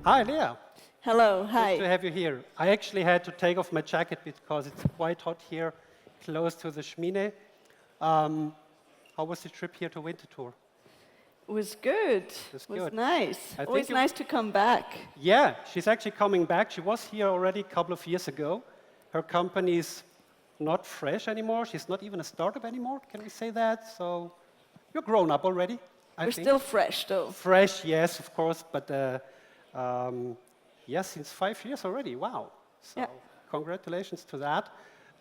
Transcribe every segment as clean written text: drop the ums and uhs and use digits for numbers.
Hi, Léa. Hello, Good hi. to have you here. I actually had to take off my jacket because it's quite hot here, close to the Schmine. How was the trip here to Winterthur? It was good. It's It was good. nice. I Always think you, nice to come back. yeah, she's actually coming back. She was here already a couple of years ago. Her company is not fresh anymore. She's not even a startup anymore. Can we say that? So you're grown up already, I We're think. still fresh, though. Fresh, yes, of course, but yes, since 5 years already. Wow. So Yeah. congratulations to that.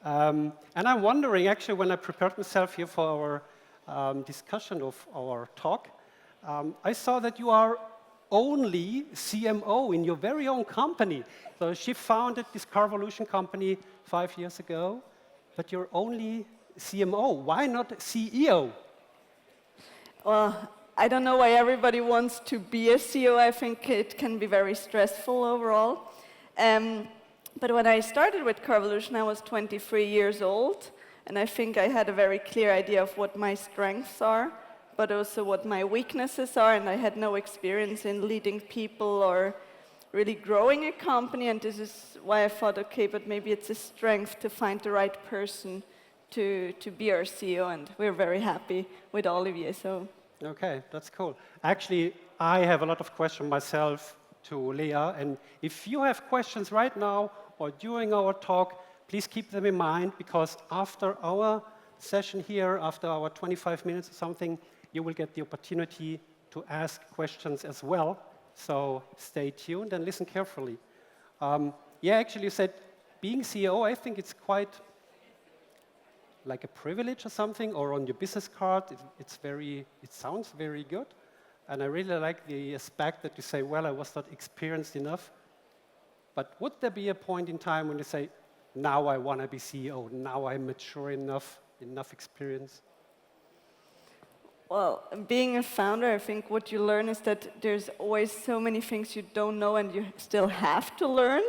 And I'm wondering, actually, when I prepared myself here for our discussion of our talk, I saw that you are only CMO in your very own company. So she founded this Carvolution company 5 years ago, but you're only CMO. Why not CEO? Well, I don't know why everybody wants to be a CEO. I think it can be very stressful overall. But when I started with Carvolution, I was 23 years old, and I think I had a very clear idea of what my strengths are, but also what my weaknesses are, and I had no experience in leading people or really growing a company, and this is why I thought, okay, but maybe it's a strength to find the right person to be our CEO, and we're very happy with all of you. So. Okay, that's cool. Actually, I have a lot of questions myself to Léa, and if you have questions right now or during our talk, please keep them in mind, because after our session here, after our 25 minutes or something, you will get the opportunity to ask questions as well. So stay tuned and listen carefully. Yeah, actually, you said being CEO, I think it's quite like a privilege or something, or on your business card, it sounds very good. And I really like the aspect that you say, well, I was not experienced enough. But would there be a point in time when you say, now I want to be CEO, now I'm mature enough experience? Well, being a founder, I think what you learn is that there's always so many things you don't know and you still have to learn.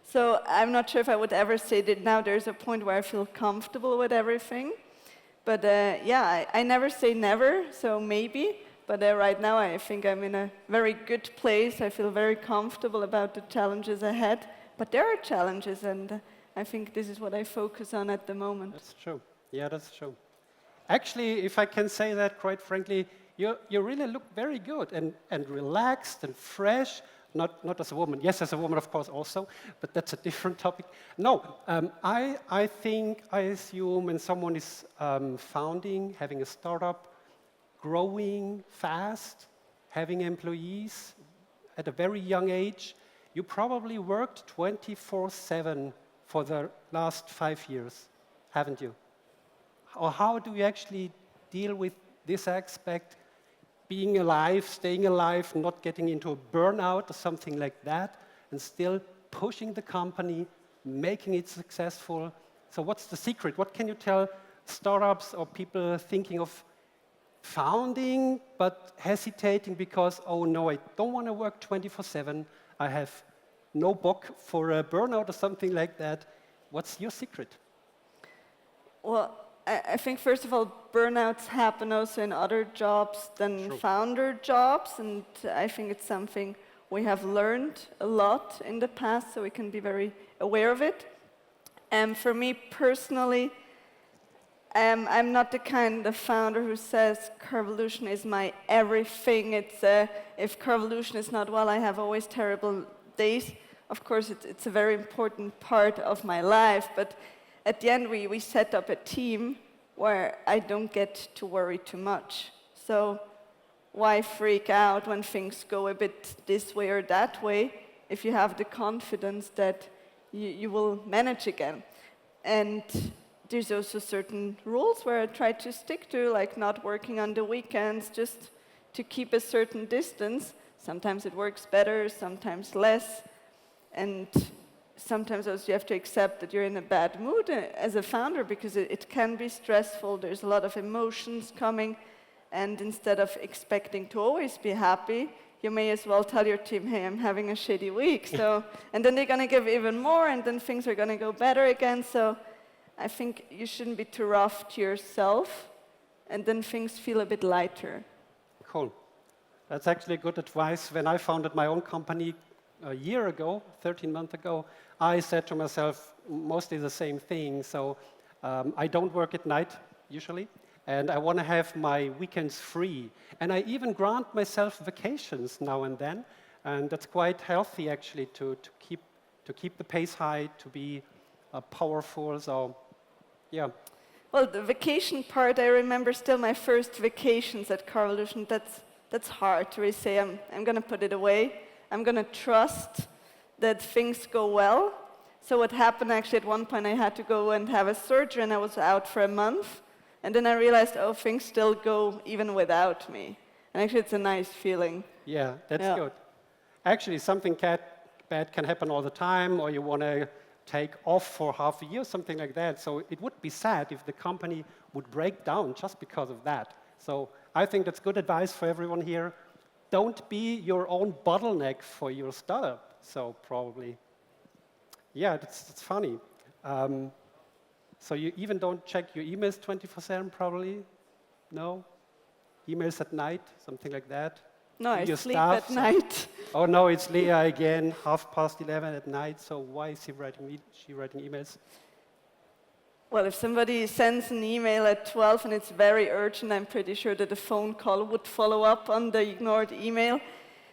So I'm not sure if I would ever say that now there's a point where I feel comfortable with everything. But yeah, I never say never, so maybe. But right now I think I'm in a very good place. I feel very comfortable about the challenges ahead. But there are challenges, and I think this is what I focus on at the moment. That's true. Yeah, that's true. Actually, if I can say that quite frankly, you really look very good and relaxed and fresh. Not as a woman. Yes, as a woman, of course, also, but that's a different topic. No, I think, I assume when someone is founding, having a startup, growing fast, having employees at a very young age, you probably worked 24/7 for the last 5 years, haven't you? Or how do you actually deal with this aspect? Being alive, staying alive, not getting into a burnout or something like that, and still pushing the company, making it successful. So what's the secret? What can you tell startups or people thinking of founding but hesitating because, oh no, I don't want to work 24/7. I have no bock for a burnout or something like that. What's your secret? Well, I think, first of all, burnouts happen also in other jobs than True. founder jobs, and I think it's something we have learned a lot in the past, so we can be very aware of it. And for me personally, I'm not the kind of founder who says Carvolution is my everything. It's if Carvolution is not well, I have always terrible days. Of course, it's a very important part of my life, but at the end, we set up a team where I don't get to worry too much. So why freak out when things go a bit this way or that way if you have the confidence that you will manage again? And there's also certain rules where I try to stick to, like not working on the weekends, just to keep a certain distance. Sometimes it works better, sometimes less. And sometimes also you have to accept that you're in a bad mood as a founder, because it can be stressful. There's a lot of emotions coming, and instead of expecting to always be happy, you may as well tell your team, hey, I'm having a shitty week. So, and then they're going to give even more, and then things are going to go better again. So I think you shouldn't be too rough to yourself, and then things feel a bit lighter. Cool. That's actually good advice. When I founded my own company a year ago, 13 months ago, I said to myself mostly the same thing. So I don't work at night usually, and I want to have my weekends free. And I even grant myself vacations now and then, and that's quite healthy actually to keep the pace high, to be powerful. So yeah. Well, the vacation part, I remember still my first vacations at Carvolution. That's hard to really say. I'm going to put it away. I'm going to trust that things go well. So what happened actually at one point, I had to go and have a surgery, and I was out for a month. And then I realized, oh, things still go even without me. And actually, it's a nice feeling. Yeah, that's good. Actually, something bad can happen all the time, or you want to take off for half a year, something like that. So it would be sad if the company would break down just because of that. So I think that's good advice for everyone here. Don't be your own bottleneck for your startup. So probably, yeah, that's funny. So you even don't check your emails 24/7, probably? No? Emails at night, something like that? No, I sleep at night. Oh no, it's Léa again, 11:30 at night. So why is she writing emails? Well, if somebody sends an email at 12 and it's very urgent, I'm pretty sure that a phone call would follow up on the ignored email.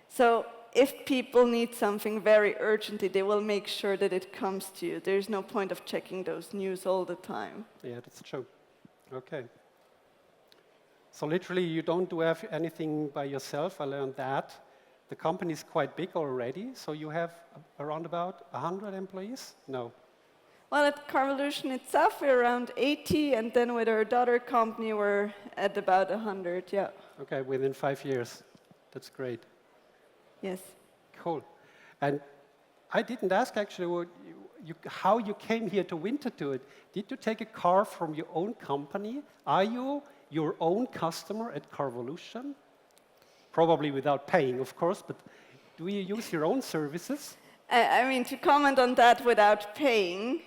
So if people need something very urgently, they will make sure that it comes to you. There's no point of checking those news all the time. Yeah, that's true. Okay. So literally, you don't do anything by yourself. I learned that. The company is quite big already. So you have around about 100 employees? No. Well, at Carvolution itself, we're around 80, and then with our daughter company, we're at about 100, yeah. Okay, within 5 years. That's great. Yes. Cool. And I didn't ask actually how you came here to Winterthur. Did you take a car from your own company? Are you your own customer at Carvolution? Probably without paying, of course, but do you use your own services? I mean, to comment on that without paying,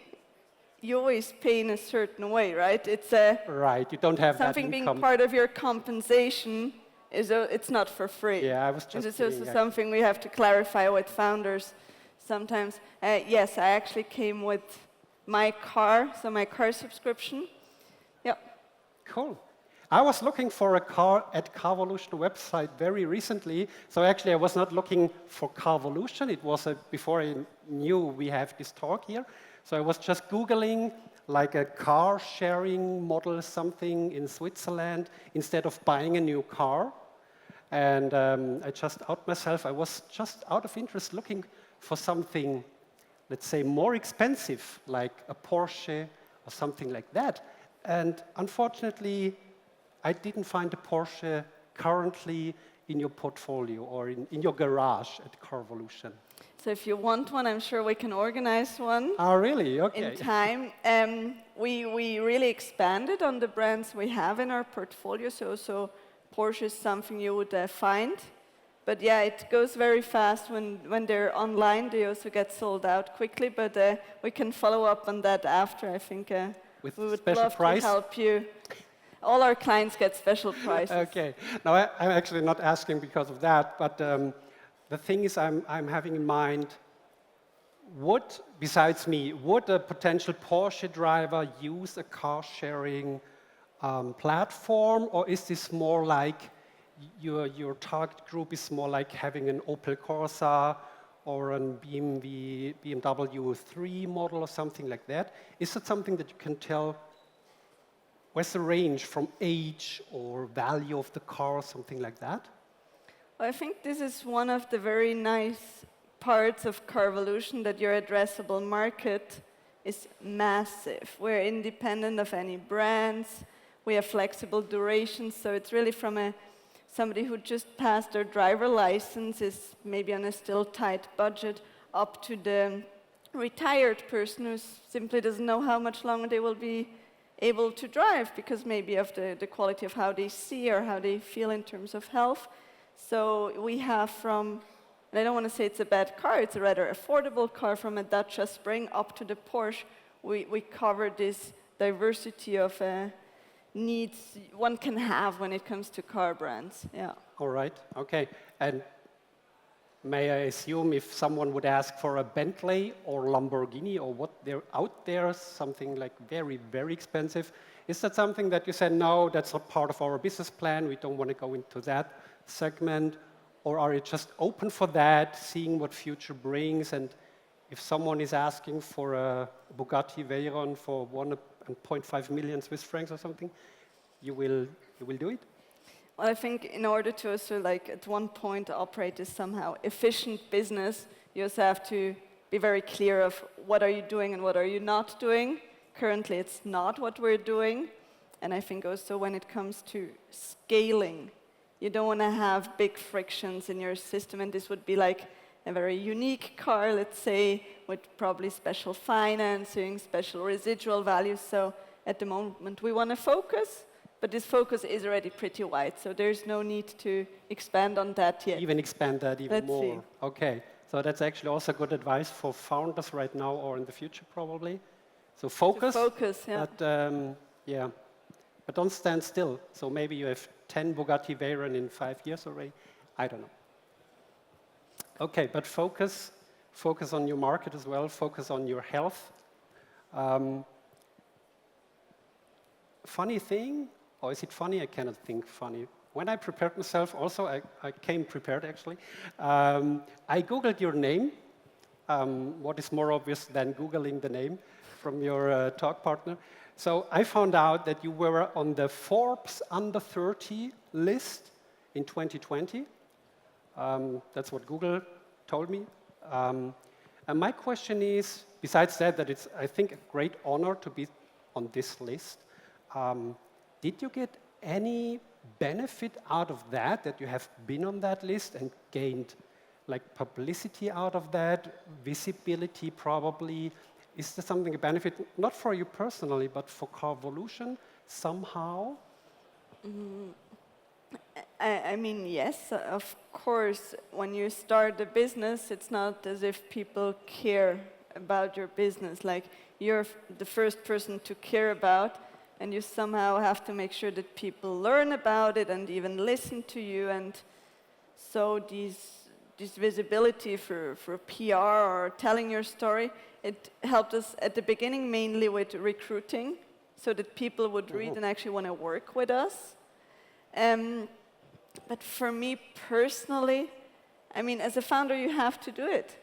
you always pay in a certain way, right? It's right, you don't have that something income. being part of your compensation is it's not for free. Yeah, I was just and it's also something we have to clarify with founders sometimes. Yes, I actually came with my car, so my car subscription. Yeah. Cool. I was looking for a car at Carvolution website very recently. So actually, I was not looking for Carvolution. It was before I knew we have this talk here. So I was just Googling like a car sharing model, something in Switzerland, instead of buying a new car. And I just out myself. I was just out of interest looking for something, let's say, more expensive, like a Porsche or something like that. And unfortunately, I didn't find a Porsche currently in your portfolio or in your garage at Carvolution. So if you want one, I'm sure we can organize one. Oh, really? Okay. In time. We really expanded on the brands we have in our portfolio. So Porsche is something you would find. But yeah, it goes very fast when they're online. They also get sold out quickly. But we can follow up on that after. I think we would love to help you. All our clients get special prices. Okay. Now, I'm actually not asking because of that, but the thing is I'm having in mind, besides me, would a potential Porsche driver use a car-sharing platform, or is this more like your target group is more like having an Opel Corsa or a BMW 3 model or something like that? Is it something that you can tell? What's the range from age or value of the car or something like that? Well, I think this is one of the very nice parts of Carvolution, that your addressable market is massive. We're independent of any brands. We have flexible durations, so it's really from somebody who just passed their driver license, is maybe on a still tight budget, up to the retired person who simply doesn't know how much longer they will be able to drive because maybe of the quality of how they see or how they feel in terms of health. So we have from, and I don't want to say it's a bad car, it's a rather affordable car, from a Dacia Spring up to the Porsche. We cover this diversity of needs one can have when it comes to car brands. Yeah. All right. Okay. And may I assume if someone would ask for a Bentley or Lamborghini or what they're out there, something like very, very expensive, is that something that you said, no, that's not part of our business plan, we don't want to go into that segment? Or are you just open for that, seeing what future brings? And if someone is asking for a Bugatti Veyron for 1.5 million Swiss francs or something, you will do it? Well, I think in order to also, like, at one point operate as somehow efficient business, you also have to be very clear of what are you doing and what are you not doing. Currently, it's not what we're doing. And I think also when it comes to scaling, you don't want to have big frictions in your system. And this would be like a very unique car, let's say, with probably special financing, special residual values. So at the moment, we want to focus. But this focus is already pretty wide, so there's no need to expand on that yet. Even expand that even Let's more. see. Okay, so that's actually also good advice for founders right now or in the future probably. So focus. To focus, yeah. But, but don't stand still. So maybe you have 10 Bugatti Veyron in 5 years already. I don't know. Okay, but focus on your market as well. Focus on your health. Funny thing. Or is it funny? I cannot think funny. When I prepared myself, also, I came prepared actually. I Googled your name. What is more obvious than Googling the name from your talk partner? So I found out that you were on the Forbes Under 30 list in 2020. That's what Google told me. And my question is, besides that it's, I think, a great honor to be on this list. Did you get any benefit out of that you have been on that list and gained like publicity out of that, visibility probably? Is there something a benefit, not for you personally, but for Carvolution somehow? I mean, yes, of course. When you start a business, it's not as if people care about your business. Like, you're the first person to care about, and you somehow have to make sure that people learn about it and even listen to you. And so this visibility for PR or telling your story, it helped us at the beginning mainly with recruiting, so that people would read and actually want to work with us. But for me personally, I mean, as a founder, you have to do it.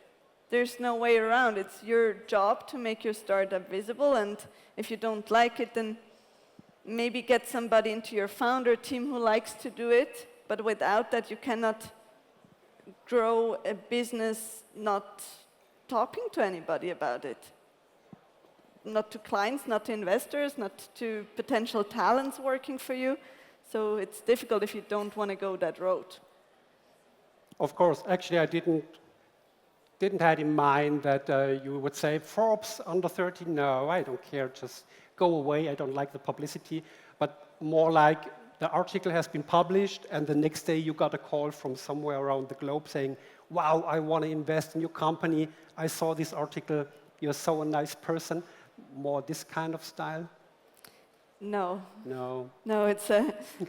There's no way around. It's your job to make your startup visible, and if you don't like it, then maybe get somebody into your founder team who likes to do it, but without that you cannot grow a business not talking to anybody about it. Not to clients, not to investors, not to potential talents working for you. So it's difficult if you don't want to go that road. Of course, actually I didn't have in mind that you would say, Forbes Under 30, no, I don't care, just go away, I don't like the publicity, but more like the article has been published and the next day you got a call from somewhere around the globe saying, wow, I want to invest in your company, I saw this article, you're so a nice person, more this kind of style? No. No. No, it's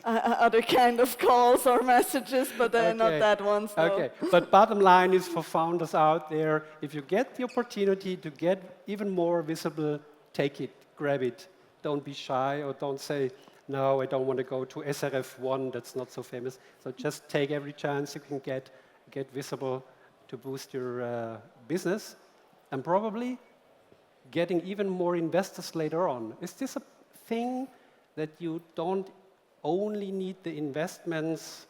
other kind of calls or messages, but not that one. So. Okay, but bottom line is for founders out there, if you get the opportunity to get even more visible, take it, grab it. Don't be shy or don't say, no, I don't want to go to SRF1, that's not so famous. So just take every chance you can get visible to boost your business and probably getting even more investors later on. Is this a thing that you don't only need the investments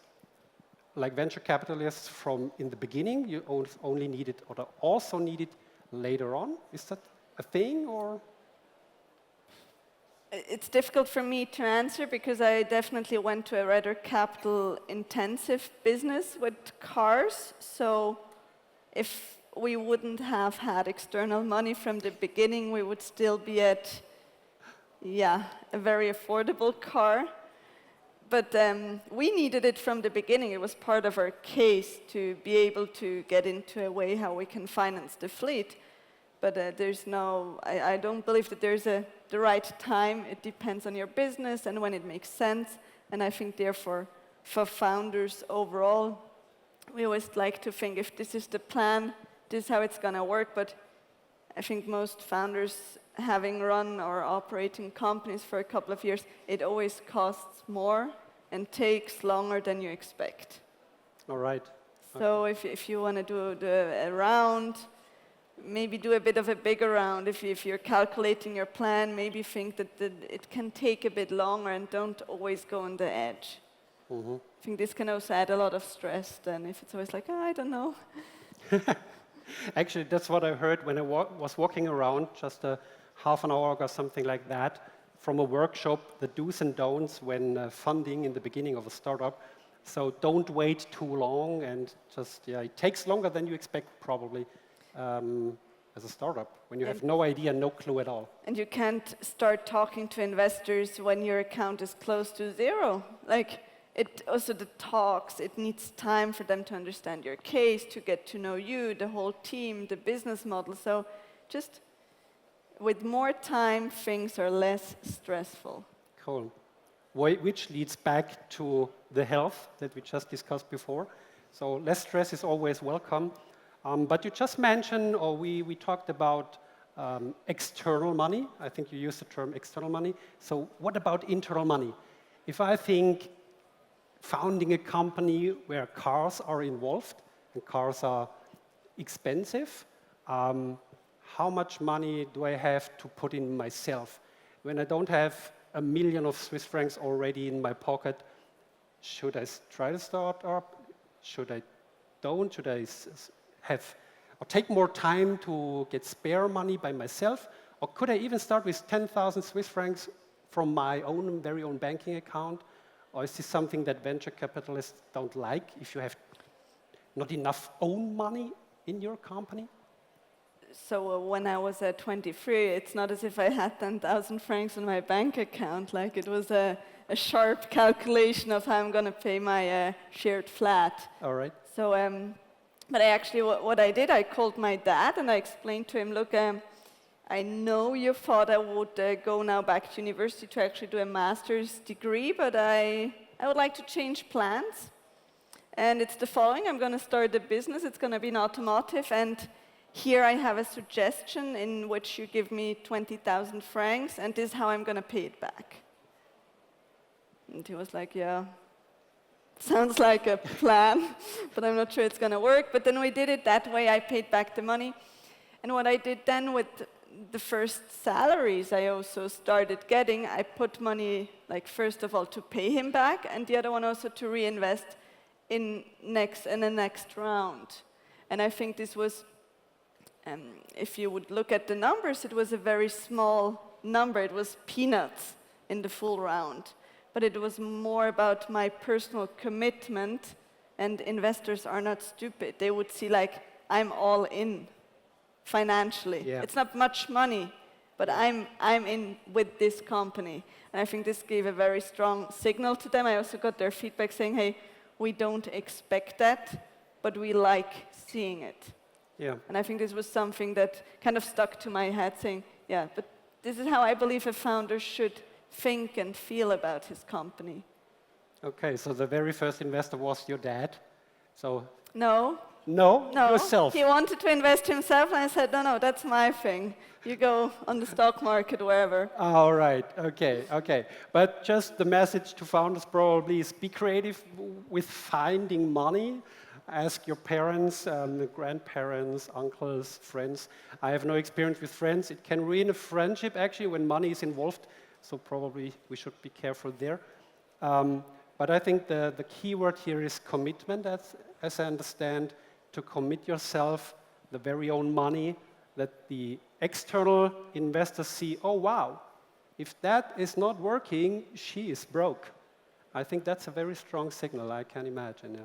like venture capitalists from in the beginning, you only need it or also need it later on? Is that a thing or? It's difficult for me to answer because I definitely went to a rather capital-intensive business with cars. So if we wouldn't have had external money from the beginning, we would still be at, a very affordable car. But we needed it from the beginning. It was part of our case to be able to get into a way how we can finance the fleet. But I don't believe that there's the right time. It depends on your business and when it makes sense. And I think, therefore, for founders overall, we always like to think if this is the plan, this is how it's going to work. But I think most founders, having run or operating companies for a couple of years, it always costs more and takes longer than you expect. All right. So if you want to do a round, maybe do a bit of a bigger round. If you're calculating your plan, maybe think that it can take a bit longer and don't always go on the edge. Mm-hmm. I think this can also add a lot of stress then if it's always like, oh, I don't know. Actually, that's what I heard when I was walking around just a half an hour or something like that from a workshop, the do's and don'ts when funding in the beginning of a startup. So don't wait too long, and just, it takes longer than you expect probably as a startup, when you have no idea, no clue at all. And you can't start talking to investors when your account is close to zero. Like, the talks, it needs time for them to understand your case, to get to know you, the whole team, the business model. So just with more time, things are less stressful. Cool. Which leads back to the health that we just discussed before. So less stress is always welcome. But you just mentioned, or we talked about external money. I think you used the term external money. So what about internal money? If I think founding a company where cars are involved, and cars are expensive, how much money do I have to put in myself? When I don't have $1 million of Swiss francs already in my pocket, should I try to start up? Should I don't? Should I have or take more time to get spare money by myself? Or could I even start with 10,000 Swiss francs from my own very own banking account? Or is this something that venture capitalists don't like if you have not enough own money in your company? So when I was at 23, it's not as if I had 10,000 francs in my bank account. Like, it was a sharp calculation of how I'm going to pay my shared flat. All right. So, but I actually, what I did, I called my dad and I explained to him, look, I know you thought I would go now back to university to actually do a master's degree, but I would like to change plans. And it's the following: I'm going to start a business. It's going to be in automotive, and here I have a suggestion in which you give me 20,000 francs, and this is how I'm going to pay it back. And he was like, yeah, sounds like a plan, but I'm not sure it's going to work. But then we did it that way. I paid back the money. And what I did then with the first salaries I also started getting, I put money, like, first of all, to pay him back, and the other one also to reinvest in the next round. And I think this was, if you would look at the numbers, it was a very small number. It was peanuts in the full round. But it was more about my personal commitment, and investors are not stupid. They would see, like, I'm all in financially. Yeah. It's not much money, but I'm in with this company. And I think this gave a very strong signal to them. I also got their feedback saying, hey, we don't expect that, but we like seeing it. Yeah. And I think this was something that kind of stuck to my head, saying, yeah, but this is how I believe a founder should think and feel about his company. Okay, so the very first investor was your dad. So No, yourself. he wanted to invest himself, and I said, no, that's my thing. You go on the stock market, wherever. All right, okay. But just the message to founders probably is be creative with finding money. Ask your parents, grandparents, uncles, friends. I have no experience with friends. It can ruin a friendship, actually, when money is involved. So probably we should be careful there. But I think the key word here is commitment, as I understand, to commit yourself, the very own money, that the external investors see, oh, wow, if that is not working, she is broke. I think that's a very strong signal, I can imagine, yeah.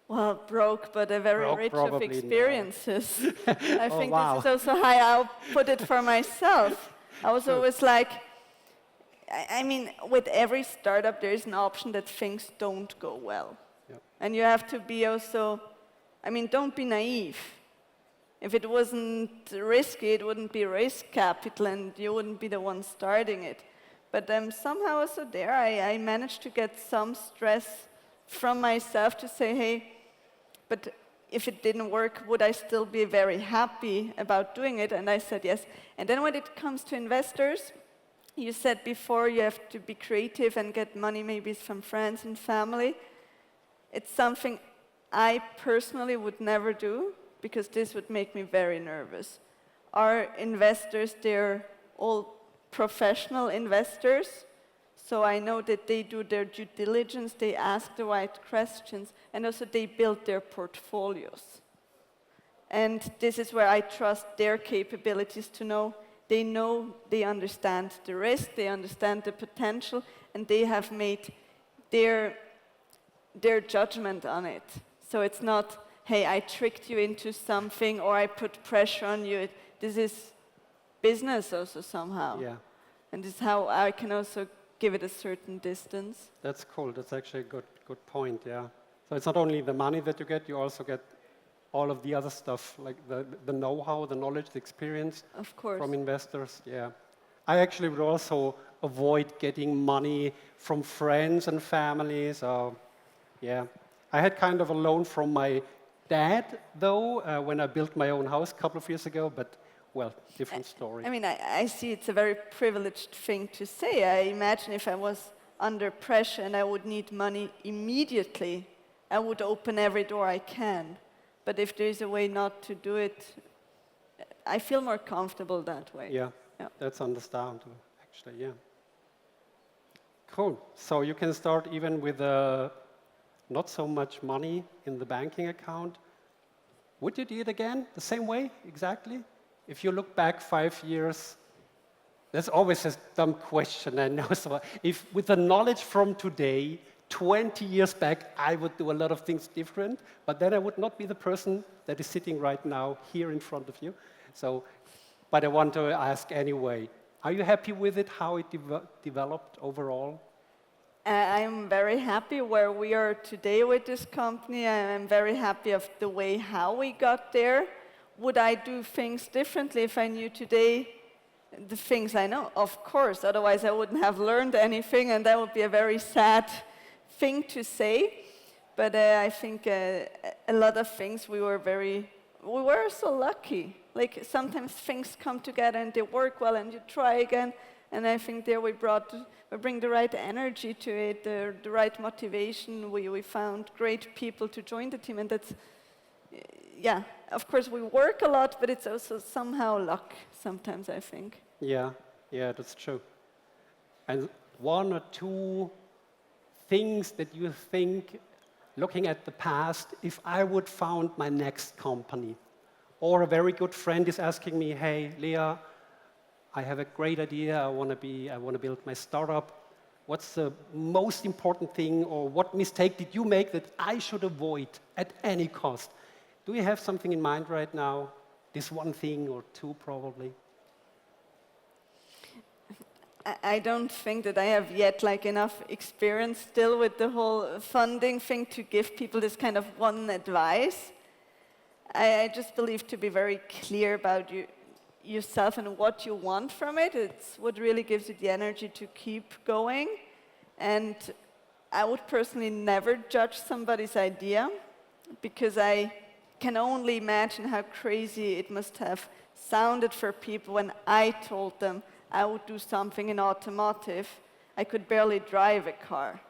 Well, broke, but a very rich of experiences. I think wow. This is also how I'll put it for myself. I was always like, I mean, with every startup, there is an option that things don't go well. Yep. And you have to be also, I mean, don't be naive. If it wasn't risky, it wouldn't be risk capital, and you wouldn't be the one starting it. But somehow also there, I managed to get some stress from myself to say, hey, but if it didn't work, would I still be very happy about doing it? And I said yes. And then when it comes to investors, you said before you have to be creative and get money maybe from friends and family. It's something I personally would never do, because this would make me very nervous. Our investors, they're all professional investors, so I know that they do their due diligence, they ask the right questions, and also they build their portfolios. And this is where I trust their capabilities to know, they understand the risk, they understand the potential, and they have made their judgment on it. So it's not, hey, I tricked you into something, or I put pressure on you. This is business also somehow. Yeah. And this is how I can also give it a certain distance. That's cool. That's actually a good point, yeah. So it's not only the money that you get, you also get all of the other stuff, like the know-how, the knowledge, the experience. Of course. From investors, yeah. I actually would also avoid getting money from friends and family, so yeah. I had kind of a loan from my dad, though, when I built my own house a couple of years ago, but, well, different story. I mean, I see it's a very privileged thing to say. I imagine if I was under pressure and I would need money immediately, I would open every door I can. But if there's a way not to do it, I feel more comfortable that way. Yeah, that's understandable, actually, yeah. Cool. So you can start even with not so much money in the banking account. Would you do it again, the same way, exactly? If you look back 5 years, that's always a dumb question, I know. So if with the knowledge from today, 20 years back, I would do a lot of things different, but then I would not be the person that is sitting right now here in front of you. So, but I want to ask anyway, are you happy with it, how it developed overall? I'm very happy where we are today with this company. I'm very happy of the way how we got there. Would I do things differently if I knew today the things I know? Of course, otherwise I wouldn't have learned anything, and that would be a very sad thing to say. But I think a lot of things we were so lucky. Like sometimes things come together and they work well and you try again. And I think there we bring the right energy to it, the right motivation. We found great people to join the team, and that's, yeah, of course we work a lot, but it's also somehow luck sometimes, I think. Yeah, that's true. And one or two things that you think, looking at the past, if I would found my next company, or a very good friend is asking me, hey, Léa, I have a great idea, I want to build my startup. What's the most important thing, or what mistake did you make that I should avoid at any cost? Do you have something in mind right now? This one thing or two, probably? I don't think that I have yet enough experience still with the whole funding thing to give people this kind of one advice. I just believe to be very clear about yourself and what you want from it. It's what really gives you the energy to keep going. And I would personally never judge somebody's idea, because I can only imagine how crazy it must have sounded for people when I told them I would do something in automotive. I could barely drive a car.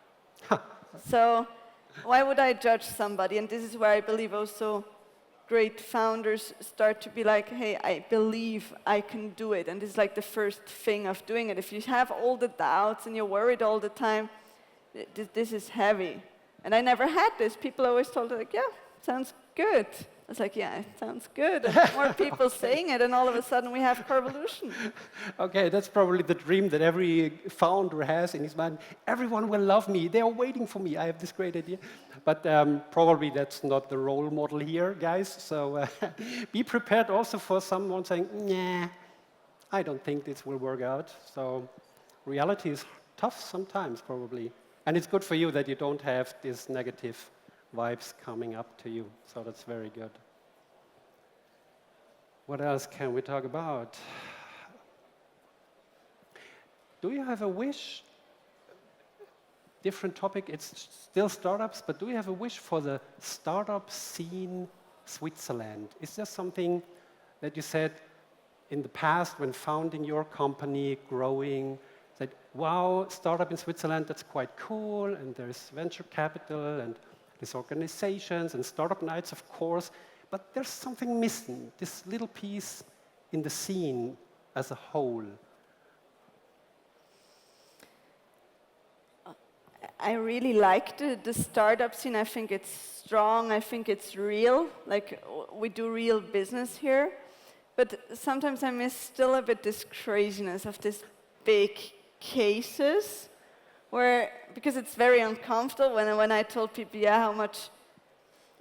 So why would I judge somebody? And this is where I believe also great founders start to be like, hey, I believe I can do it. And this is like the first thing of doing it. If you have all the doubts and you're worried all the time, this is heavy. And I never had this. People always told me, like, yeah, sounds good. I was like, yeah, it sounds good. And more people saying it, and all of a sudden we have Carvolution. Okay, that's probably the dream that every founder has in his mind. Everyone will love me. They are waiting for me. I have this great idea. But probably that's not the role model here, guys. So be prepared also for someone saying, nah, I don't think this will work out. So reality is tough sometimes, probably. And it's good for you that you don't have these negative vibes coming up to you. So that's very good. What else can we talk about? Do you have a wish? different topic. It's still startups, but do you have a wish for the startup scene Switzerland? Is there something that you said in the past when founding your company, growing, that, wow, startup in Switzerland, that's quite cool, and there's venture capital, and there's organizations, and startup nights, of course, but there's something missing, this little piece in the scene as a whole? I really like the startup scene. I think it's strong. I think it's real. Like, we do real business here. But sometimes I miss still a bit this craziness of these big cases, where, because it's very uncomfortable when I told people, yeah, how much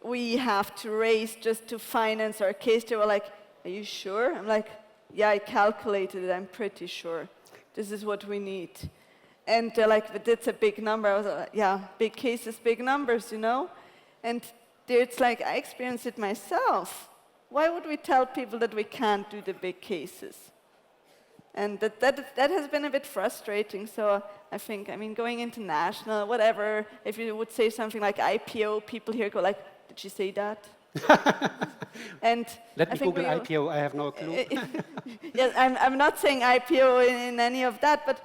we have to raise just to finance our case, they were like, are you sure? I'm like, yeah, I calculated it, I'm pretty sure. This is what we need. And they're like, but that's a big number. I was like, yeah, big cases, big numbers, you know? And it's like, I experienced it myself. Why would we tell people that we can't do the big cases? And that has been a bit frustrating. So I think, I mean, going international, whatever, if you would say something like IPO, people here go like, did she say that? And let me Google IPO, I have no clue. Yes, I'm not saying IPO in any of that, but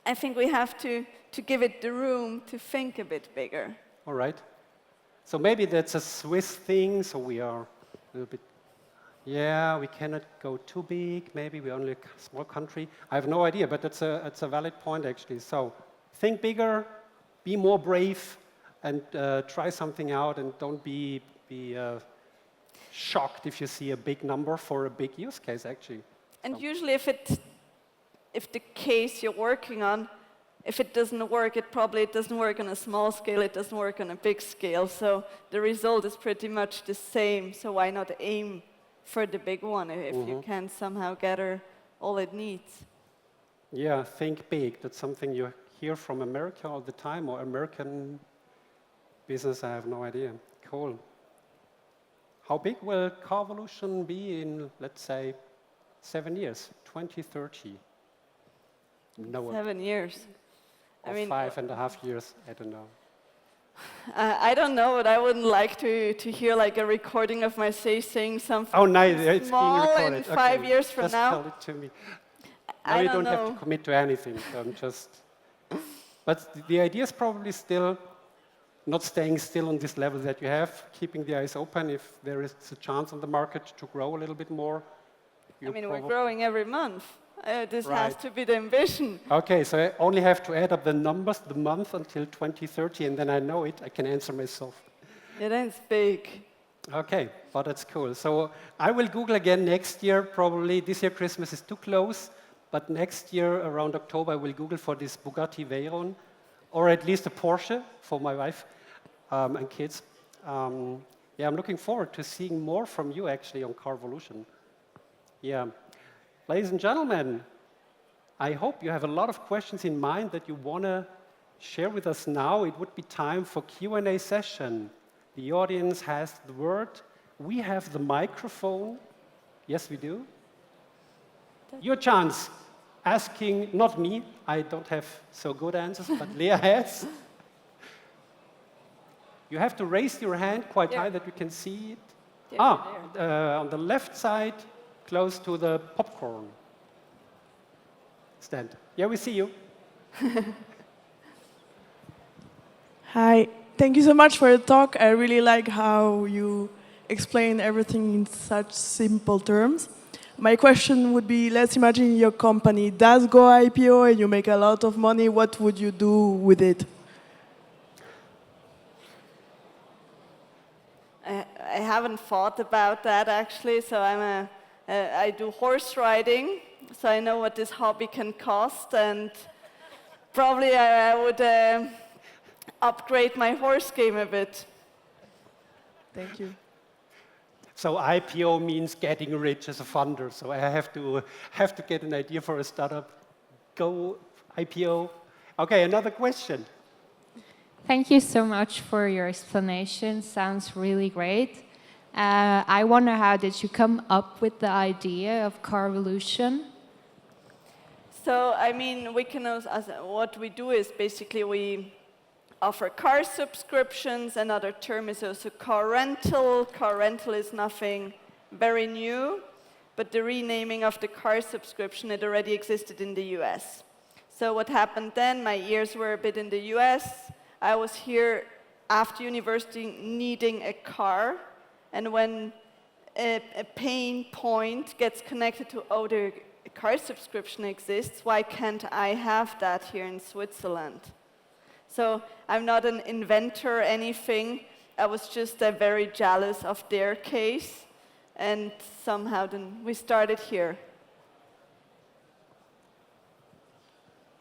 I think we have to give it the room to think a bit bigger. All right. So maybe that's a Swiss thing, so we are a little bit, yeah, we cannot go too big, maybe we're only a small country. I have no idea, but it's a valid point, actually. So think bigger, be more brave, and try something out, and don't be shocked if you see a big number for a big use case, actually. And usually if the case you're working on, if it doesn't work, it doesn't work on a small scale, it doesn't work on a big scale. So the result is pretty much the same. So why not aim for the big one if you can somehow gather all it needs? Yeah, think big. That's something you hear from America all the time, or American business, I have no idea. Cool. How big will Carvolution be in, let's say, 7 years, 2030? No. 7 years. Or 5.5 years, I don't know. I don't know, but I wouldn't like to hear like a recording of my saying something it's small being recorded. in 5 years from just now. Tell it to me. No, you don't have to commit to anything. But the idea is probably still not staying still on this level that you have, keeping the eyes open if there is a chance on the market to grow a little bit more. I mean, we're growing every month. This has to be the ambition. Okay, so I only have to add up the numbers, the month until 2030, and then I know it. I can answer myself. Yeah, that's big. Okay, but that's cool. So I will Google again next year, probably. This year Christmas is too close, but next year around October I will Google for this Bugatti Veyron, or at least a Porsche for my wife and kids. Yeah, I'm looking forward to seeing more from you actually on Carvolution. Yeah. Ladies and gentlemen, I hope you have a lot of questions in mind that you want to share with us now. It would be time for Q&A session. The audience has the word. We have the microphone. Yes, we do. Your chance. Asking, not me, I don't have so good answers, but Léa has. You have to raise your hand quite high that we can see it. On the left side, close to the popcorn stand. Yeah, we see you. Hi, thank you so much for your talk. I really like how you explain everything in such simple terms. My question would be, let's imagine your company does go IPO and you make a lot of money. What would you do with it? I haven't thought about that actually. So I do horse riding, so I know what this hobby can cost, and probably I would upgrade my horse game a bit. Thank you. So IPO means getting rich as a funder. So I have to get an idea for a startup. Go IPO. Okay, another question. Thank you so much for your explanation. Sounds really great. I wonder, how did you come up with the idea of Carvolution? So, I mean, we can also, what we do is basically offer car subscriptions. Another term is also car rental. Car rental is nothing very new, but the renaming of the car subscription, it already existed in the US. So what happened then, my ears were a bit in the US. I was here after university needing a car, and when a pain point gets connected to, oh, the car subscription exists, why can't I have that here in Switzerland? So I'm not an inventor or anything. I was just very jealous of their case, and somehow then we started here.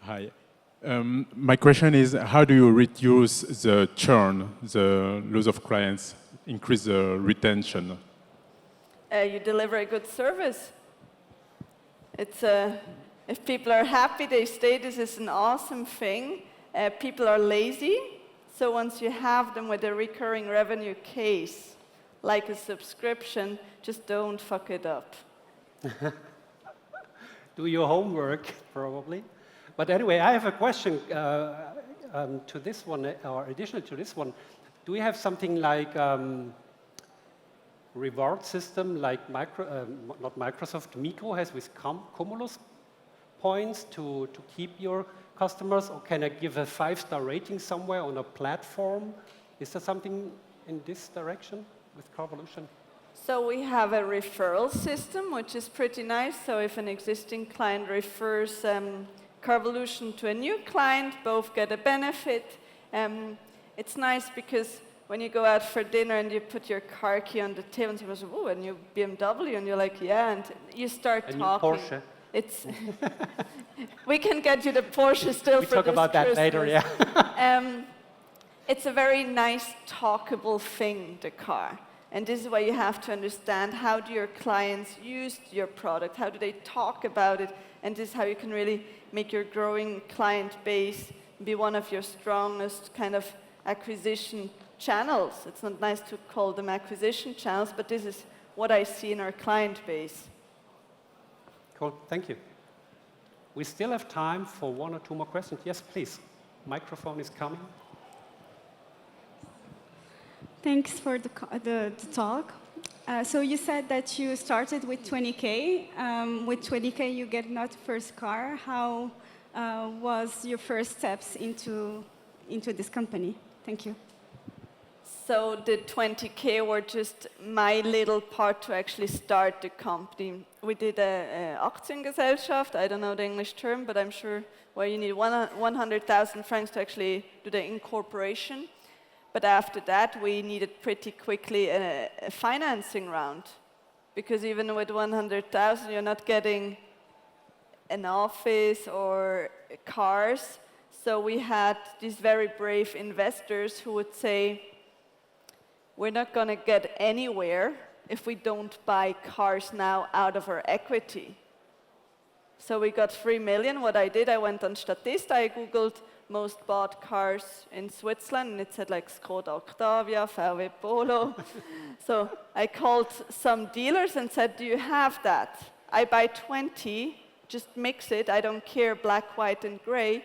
Hi. My question is, how do you reduce the churn, the loss of clients, increase the retention? You deliver a good service. It's if people are happy, they stay. This is an awesome thing. People are lazy, so once you have them with a recurring revenue case, like a subscription, just don't fuck it up. Do your homework, probably. But anyway, I have a question to this one, or additional to this one. Do we have something like reward system like not Microsoft, Micro has with Cumulus points to keep your customers, or can I give a 5-star rating somewhere on a platform? Is there something in this direction with Carvolution? So we have a referral system, which is pretty nice. So if an existing client refers Carvolution to a new client, both get a benefit. It's nice because when you go out for dinner and you put your car key on the table and someone says, oh, a new BMW, and you're like, yeah, and you start talking. New Porsche. It's we can get you the Porsche still. We for talk this about that Christmas. later, yeah. It's a very nice talkable thing, the car. And this is why you have to understand, how do your clients use your product? How do they talk about it? And this is how you can really make your growing client base be one of your strongest kind of acquisition channels. It's not nice to call them acquisition channels, but this is what I see in our client base. Cool, thank you. We still have time for 1 or 2 more questions. Yes, please. Microphone is coming. Thanks for the talk. So you said that you started with 20K. With 20K, you get not first car. How was your first steps into this company? Thank you. So the 20K were just my little part to actually start the company. We did a Aktiengesellschaft. I don't know the English term, but I'm sure where you need 100,000 francs to actually do the incorporation. But after that, we needed pretty quickly a financing round, because even with 100,000, you're not getting an office or cars. So we had these very brave investors who would say, we're not going to get anywhere if we don't buy cars now out of our equity. So we got 3 million. What I did, I went on Statista, I Googled most bought cars in Switzerland, and it said like Skoda Octavia, VW Polo. So I called some dealers and said, do you have that? I buy 20, just mix it, I don't care, black, white, and gray.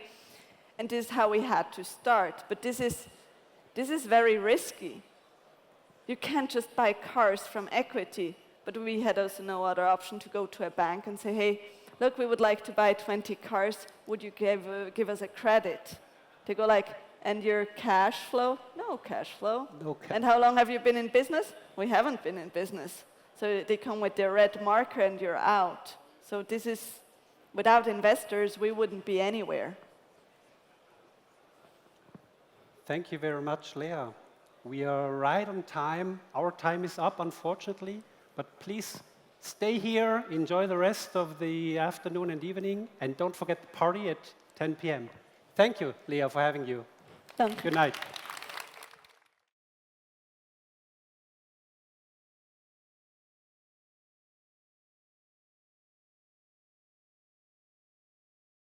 And this is how we had to start. But this is very risky. You can't just buy cars from equity. But we had also no other option to go to a bank and say, hey, look, we would like to buy 20 cars. Would you give us a credit? They go like, and your cash flow? No cash flow. No cash. And how long have you been in business? We haven't been in business. So they come with their red marker and you're out. So this is, without investors, we wouldn't be anywhere. Thank you very much, Léa. We are right on time. Our time is up, unfortunately, but please stay here, enjoy the rest of the afternoon and evening, and don't forget the party at 10 p.m. Thank you, Léa, for having you. Danke. Good night.